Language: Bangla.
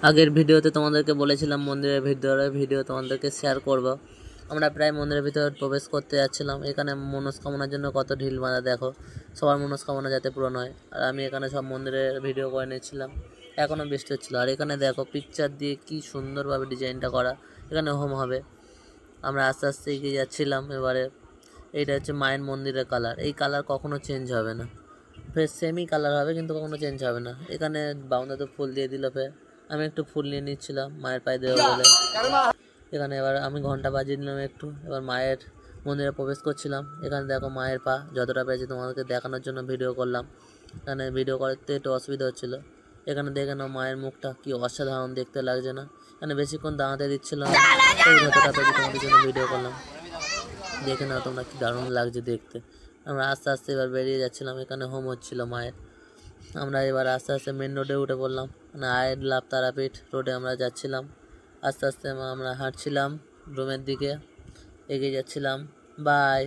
আগের ভিডিওতে তোমাদেরকে বলেছিলাম মন্দিরের ভিডিও তোমাদেরকে শেয়ার করব। আমরা প্রায় মন্দিরের ভিতরে প্রবেশ করতে যাচ্ছিলাম। এখানে মনস্কামনার জন্য কত ঢিল বাঁধা দেখো, সবার মনস্কামনা যাতে পূরণ হয়। আর আমি এখানে সব মন্দিরের ভিডিও করে নিচ্ছিলাম। এখনও বৃষ্টি হচ্ছিলো। আর এখানে দেখো পিকচার দিয়ে কি সুন্দরভাবে ডিজাইনটা করা। এখানে হোম হবে। আমরা আস্তে আস্তে এগিয়ে যাচ্ছিলাম। এবারে এইটা হচ্ছে মায়ের মন্দিরের কালার। এই কালার কখনো চেঞ্জ হবে না, ফের সেমই কালার হবে, কিন্তু কখনো চেঞ্জ হবে না। এখানে বাউন্দাতে ফুল দিয়ে দিল। ফের আমি একটু ফুল নিয়ে নিচ্ছিলাম মায়ের পায়ে দেবো বলে। এখানে এবার আমি ঘন্টা বাজিয়ে নিলাম একটু। এবার মায়ের মন্দিরে প্রবেশ করছিলাম। এখানে দেখো মায়ের পা, যতটা পেরেছি তোমাদেরকে দেখানোর জন্য ভিডিও করলাম। এখানে ভিডিও করতে একটু অসুবিধা হচ্ছিলো। এখানে দেখে নাও মায়ের মুখটা কি অসাধারণ দেখতে লাগছে না? এখানে বেশিক্ষণ দাঁড়াতে দিচ্ছিল না, যতটা পেরেছি তোমাদের জন্য ভিডিও করলাম। দেখে নাও তোমরা কি দারুণ লাগছে দেখতে। আমরা আস্তে আস্তে এবার বেরিয়ে যাচ্ছিলাম। এখানে হোম হচ্ছিল মায়ের। আমরা এবার আস্তে আস্তে মেন রোডে উঠে পড়লাম। মানে আয়ের লাভ তারাপীঠ রোডে আমরা যাচ্ছিলাম। আস্তে আস্তে আমরা হাঁটছিলাম রুমের দিকে, এগিয়ে যাচ্ছিলাম। বাই।